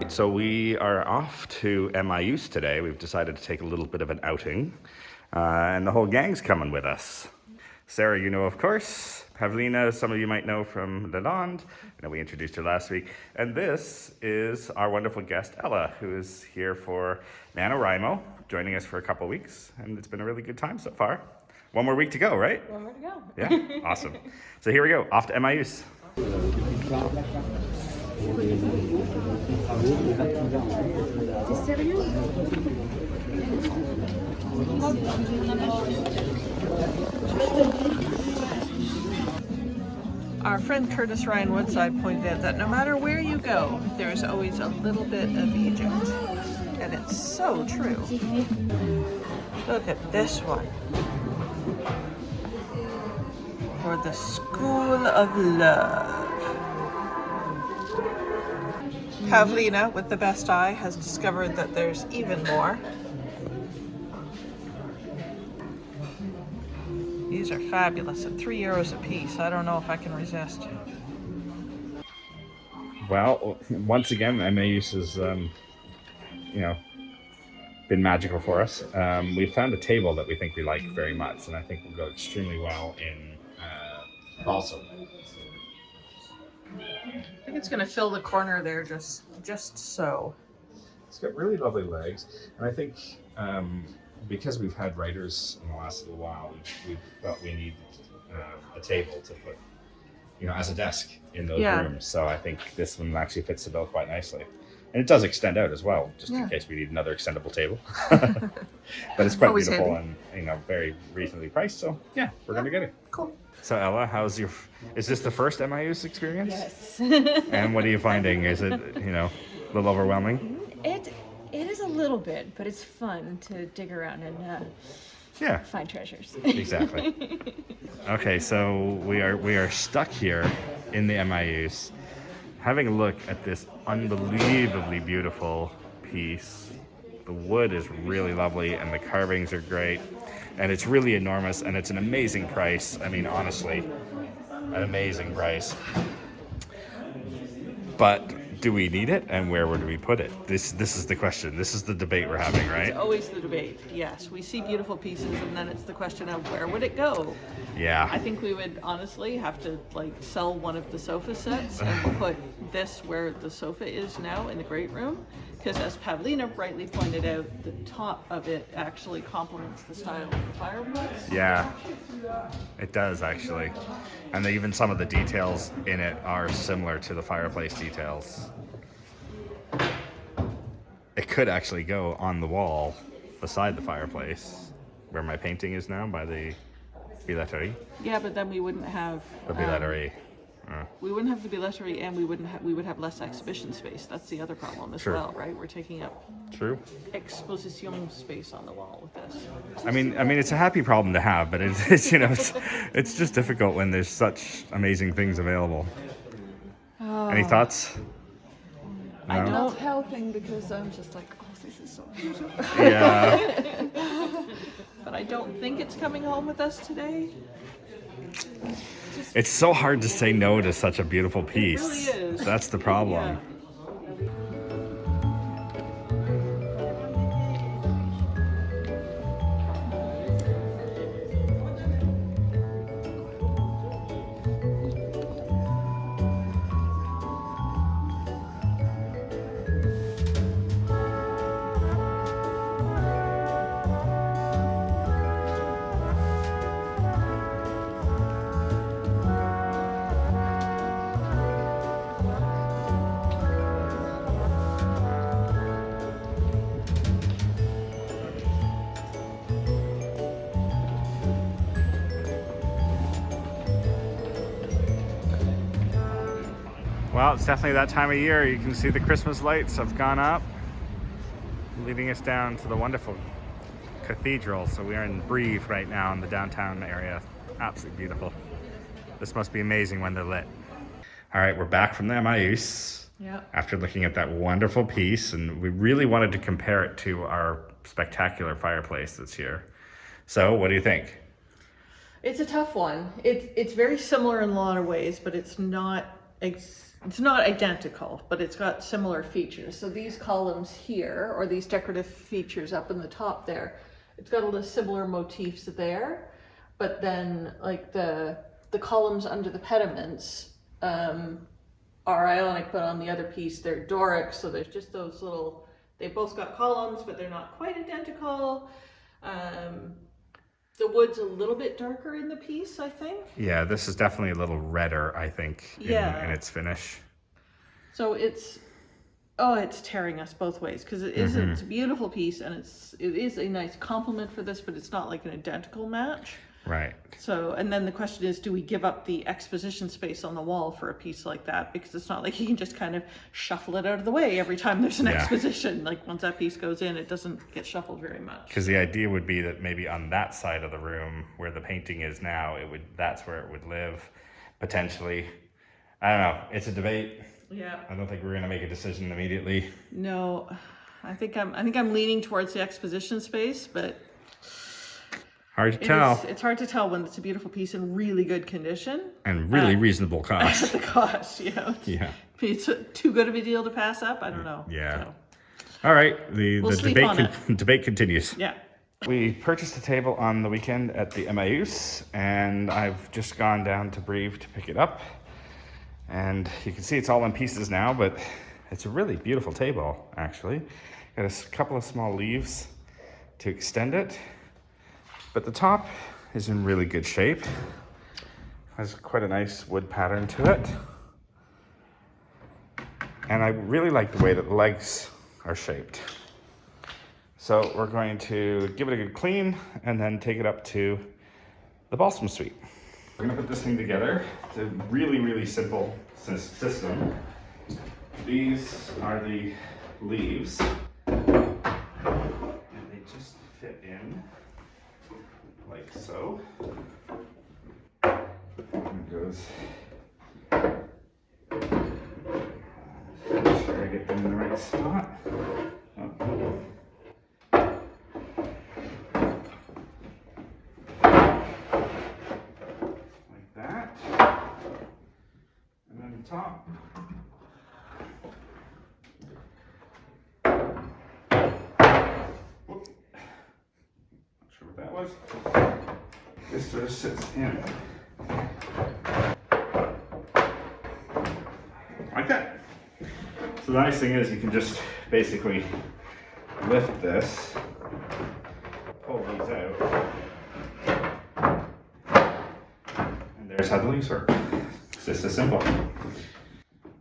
So we are off to Emmaüs today. We've decided to take a little bit of an outing, and the whole gang's coming with us. Sara, you know, of course. Pavlina, some of you might know from Lalonde. I know we introduced her last week. And this is our wonderful guest, Ella, who is here for NaNoWriMo, joining us for a couple of weeks. And it's been a really good time so far. One more week to go, right? One more to go. Yeah, awesome. So here we go, off to Emmaüs. T'es sérieux? Our friend Curtis Ryan Woodside pointed out that no matter where you go, there's always a little bit of Egypt. And it's so true. Look at this one. For the School of Love. Pavlina, with the best eye, has discovered that there's even more. These are fabulous at €3 a piece. I don't know if I can resist. Well, once again, Emmaüs has, been magical for us. We found a table that we think we like very much, and I think will go extremely well in balsa. I think it's going to fill the corner there just so. It's got really lovely legs, and I think because we've had writers in the last little while, we felt we need a table to put, as a desk in those rooms. So I think this one actually fits the bill quite nicely. And it does extend out as well, just in case we need another extendable table. But it's quite Always beautiful handy. and very reasonably priced. So yeah, we're gonna get it. Cool. So Ella, is this the first Emmaüs experience? Yes. And what are you finding? Is it, a little overwhelming? It is a little bit, but it's fun to dig around and find treasures. Exactly. Okay, so we are stuck here in the Emmaüs, having a look at this unbelievably beautiful piece. The wood is really lovely, and the carvings are great, and it's really enormous, and it's an amazing price. I mean, honestly, an amazing price. But do we need it, and where would we put it? This is the question. This is the debate we're having, right? It's always the debate. Yes, we see beautiful pieces, and then it's the question of where would it go? Yeah. I think we would honestly have to sell one of the sofa sets and put this where the sofa is now in the great room, because as Pavlina rightly pointed out, the top of it actually complements the style of the fireplace. Yeah, it does actually. And even some of the details in it are similar to the fireplace details. It could actually go on the wall beside the fireplace, where my painting is now by the Billetterie. Yeah, but then we wouldn't have The Billetterie. we wouldn't have the billetterie, and we would have less exhibition space. That's the other problem as well, right? We're taking up True. exposition space on the wall with this. I mean, it's a happy problem to have, but it's it's just difficult when there's such amazing things available. Any thoughts? I No? don't. Not helping because I'm just like, oh, this is so beautiful. Yeah. But I don't think it's coming home with us today. It's so hard to say no to such a beautiful piece. It really is. That's the problem. Well, it's definitely that time of year. You can see the Christmas lights have gone up, leading us down to the wonderful cathedral. So we are in Brive right now in the downtown area. Absolutely beautiful. This must be amazing when they're lit. All right, we're back from the Emmaüs. Yeah. After looking at that wonderful piece, and we really wanted to compare it to our spectacular fireplace that's here. So what do you think? It's a tough one. It's very similar in a lot of ways, but it's not it's not identical, but it's got similar features. So these columns here, or these decorative features up in the top there, it's got a little similar motifs there, but then like the columns under the pediments are Ionic, but on the other piece they're Doric. So there's just those little, they both got columns, but they're not quite identical. The wood's a little bit darker in the piece, I think. Yeah, this is definitely a little redder, I think, in its finish. So it's tearing us both ways, because it's a beautiful piece, and it is a nice complement for this, but it's not like an identical match. Right. So, and then the question is, do we give up the exposition space on the wall for a piece like that? Because it's not like you can just kind of shuffle it out of the way every time there's an exposition. Like once that piece goes in, it doesn't get shuffled very much. Because the idea would be that maybe on that side of the room where the painting is now, that's where it would live, potentially. I don't know. It's a debate. Yeah. I don't think we're gonna make a decision immediately. No, I think I'm leaning towards the exposition space, but hard to tell. It's hard to tell when it's a beautiful piece in really good condition. And really reasonable cost. At the cost, It's too good of a deal to pass up. I don't know. Yeah. So. All right. The debate continues. Yeah. We purchased a table on the weekend at the Emmaus, and I've just gone down to Brive to pick it up. And you can see it's all in pieces now, but it's a really beautiful table, actually. Got a couple of small leaves to extend it. But the top is in really good shape. Has quite a nice wood pattern to it. And I really like the way that the legs are shaped. So we're going to give it a good clean and then take it up to the balsam suite. We're gonna put this thing together. It's a really, really simple system. These are the leaves. And they just fit in like so. And it goes. Make sure I get them in the right spot. Oh. Like that. And then the top. Whoop. Not sure what that was. This sort of sits in. Like that. So the nice thing is you can just basically lift this, pull these out, and there's how the leaves work. It's just as simple.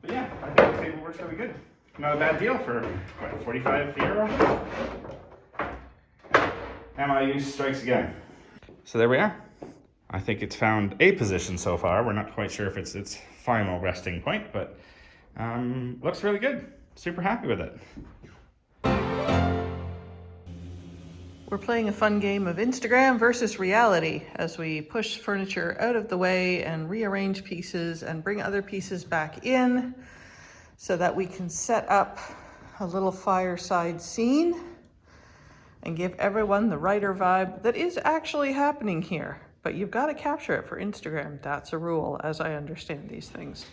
But yeah, I think the table works really good. Not a bad deal for, what, 45 euro? MIU strikes again. So there we are. I think it's found a position so far. We're not quite sure if it's its final resting point, but looks really good. Super happy with it. We're playing a fun game of Instagram versus reality as we push furniture out of the way and rearrange pieces and bring other pieces back in so that we can set up a little fireside scene and give everyone the writer vibe that is actually happening here. But you've got to capture it for Instagram. That's a rule, as I understand these things.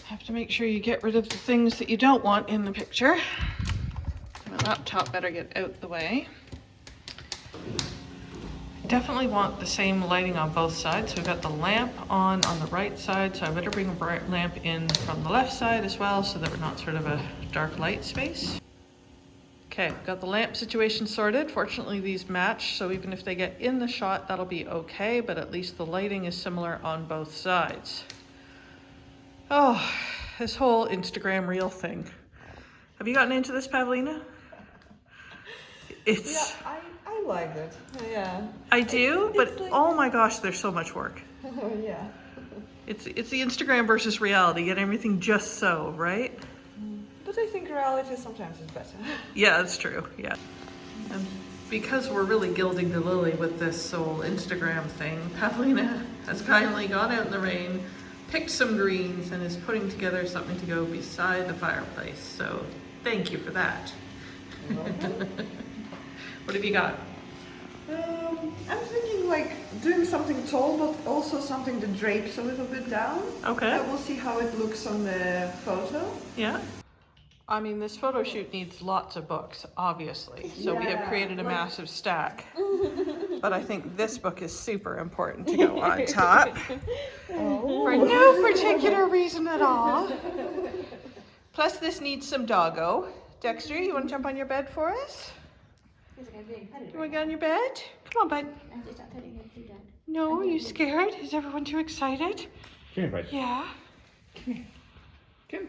Have to make sure you get rid of the things that you don't want in the picture. My laptop better get out the way. Definitely want the same lighting on both sides. So we've got the lamp on the right side, so I better bring a bright lamp in from the left side as well so that we're not sort of a dark light space. Okay, got the lamp situation sorted. Fortunately, these match, so even if they get in the shot, that'll be okay, but at least the lighting is similar on both sides. Oh, this whole Instagram reel thing. Have you gotten into this, Pavlina? It's... Yeah, I like it. Yeah. I do, but like... oh my gosh, there's so much work. Yeah. It's the Instagram versus reality, and everything just so, right? But I think reality sometimes is better. Yeah, that's true, yeah. And because we're really gilding the lily with this whole Instagram thing, Pavlina has kindly gone out in the rain, picked some greens, and is putting together something to go beside the fireplace. So thank you for that. What have you got? I'm thinking like doing something tall, but also something that drapes a little bit down. Okay. We'll see how it looks on the photo. Yeah. I mean, this photo shoot needs lots of books, obviously. So we have created a massive stack. But I think this book is super important to go on top. For no particular reason at all. Plus this needs some doggo. Dexter, you want to jump on your bed for us? You want to get on your bed? Come on, bud. No, are you scared? Is everyone too excited? Come here, bud. Yeah. Come here. Come.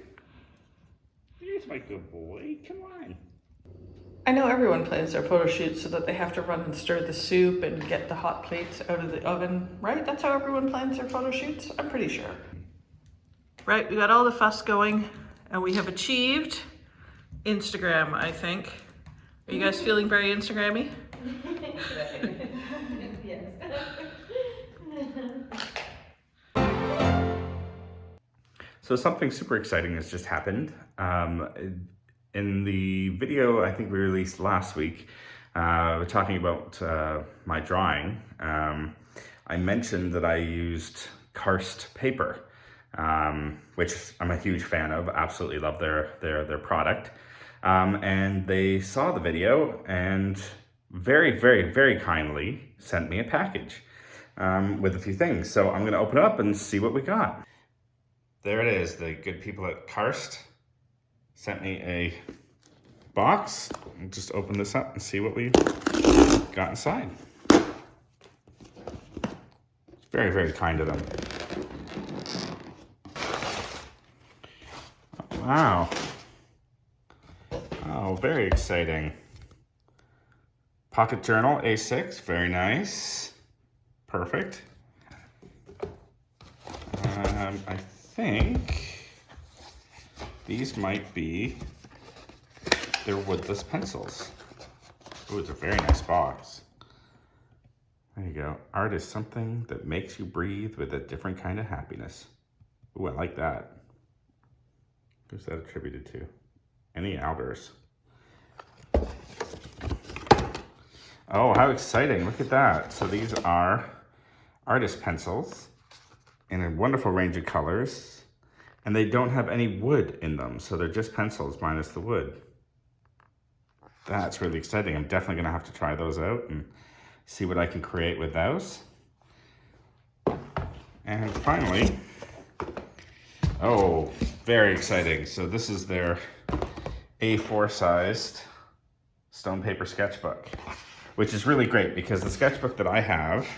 Here's my good boy. Come on. I know everyone plans their photo shoots so that they have to run and stir the soup and get the hot plates out of the oven, right? That's how everyone plans their photo shoots, I'm pretty sure. Right, we got all the fuss going and we have achieved Instagram, I think. Are you guys feeling very Instagrammy? Yes. So something super exciting has just happened. In the video I think we released last week, we're talking about my drawing. I mentioned that I used Karst Paper, which I'm a huge fan of. Absolutely love their product. And they saw the video and very, very, very kindly sent me a package with a few things. So I'm gonna open it up and see what we got. There it is, the good people at Karst sent me a box. I'll just open this up and see what we got inside. It's very, very kind of them. Oh, wow. Oh, very exciting. Pocket journal, A6, very nice. Perfect. I think these might be their woodless pencils. Oh, it's a very nice box. There you go. Art is something that makes you breathe with a different kind of happiness. Ooh, I like that. Who's that attributed to? Any Alders? Oh, how exciting. Look at that. So these are artist pencils in a wonderful range of colors, and they don't have any wood in them, so they're just pencils minus the wood. That's really exciting. I'm definitely gonna have to try those out and see what I can create with those. And finally, oh, very exciting. So this is their A4 sized stone paper sketchbook, which is really great because the sketchbook that I have,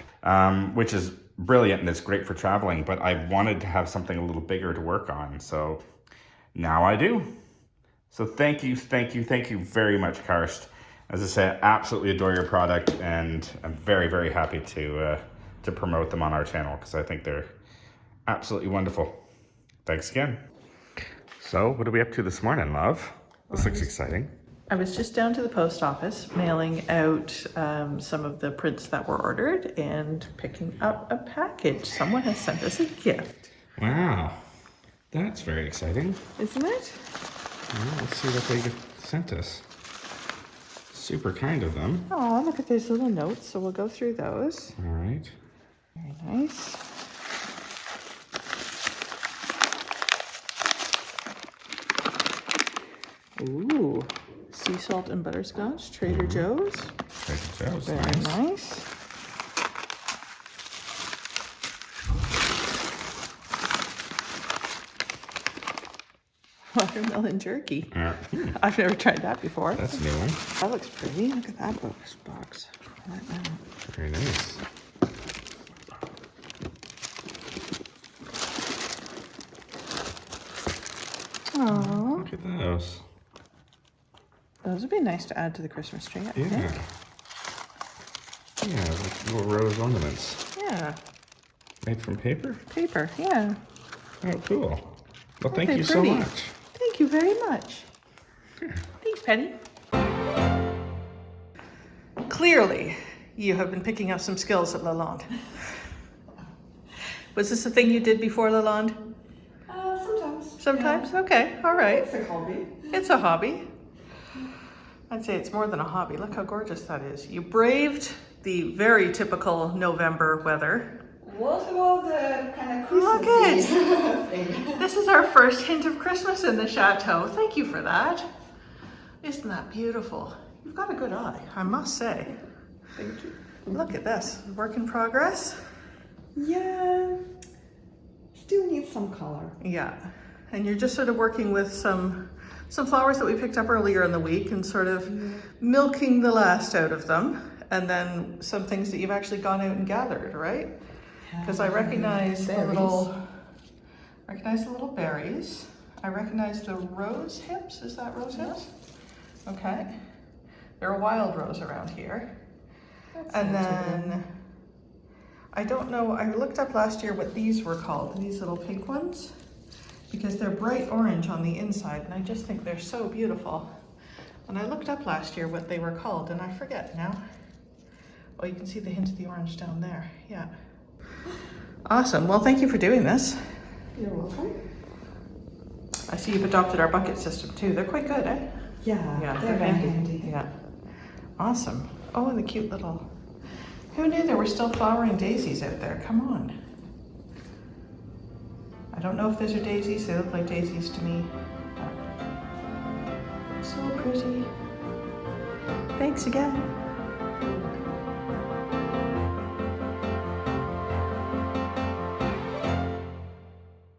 which is brilliant and it's great for traveling, but I wanted to have something a little bigger to work on. So now I do. So thank you very much, Karst. As I say, I absolutely adore your product and I'm very, very happy to promote them on our channel because I think they're absolutely wonderful. Thanks again. So what are we up to this morning, love? This looks exciting. I was just down to the post office mailing out some of the prints that were ordered and picking up a package. Someone has sent us a gift. Wow, that's very exciting. Isn't it? Well, let's see what they sent us. Super kind of them. Oh, look at these little notes. So we'll go through those. All right. Very nice. Ooh, sea salt and butterscotch, Trader Joe's. Trader Joe's, Very nice. Watermelon jerky. I've never tried that before. That's a new one. That looks pretty. Look at that box. Very nice. Oh, Look at those. those would be nice to add to the Christmas tree, I think. Yeah. Yeah, like little rose ornaments. Yeah, Made from paper? paper, yeah. Oh, cool. Well, thank Okay, you so pretty. much. Thank you very much. Thanks, Penny. Clearly, you have been picking up some skills at Lalonde. Was this a thing you did before Lalonde? Sometimes. Sometimes? Okay, all right. It's a hobby. It's a hobby. I'd say it's more than a hobby. Look how gorgeous that is. You braved the very typical November weather. What about the kind of Look Christmas thing? This is our first hint of Christmas in the chateau. Thank you for that. Isn't that beautiful? You've got a good eye, I must say. Thank you. Look at this, work in progress. Yeah, still needs some color. Yeah, and you're just sort of working with some flowers that we picked up earlier in the week and sort of milking the last out of them. And then some things that you've actually gone out and gathered, right? Because I recognize the little berries. I recognize the rose hips. Is that rose hips? Okay. There are wild rose around here. And then I don't know, I looked up last year what these were called, these little pink ones, because they're bright orange on the inside and I just think they're so beautiful. And I looked up last year what they were called and I forget now. Oh, you can see the hint of the orange down there. Yeah. Awesome. Well, thank you for doing this. You're welcome. I see you've adopted our bucket system too. They're quite good, eh? Yeah, they're very handy. Yeah. Awesome. Oh, and the cute little... Who knew there were still flowering daisies out there? Come on. I don't know if those are daisies. They look like daisies to me. So pretty. Thanks again.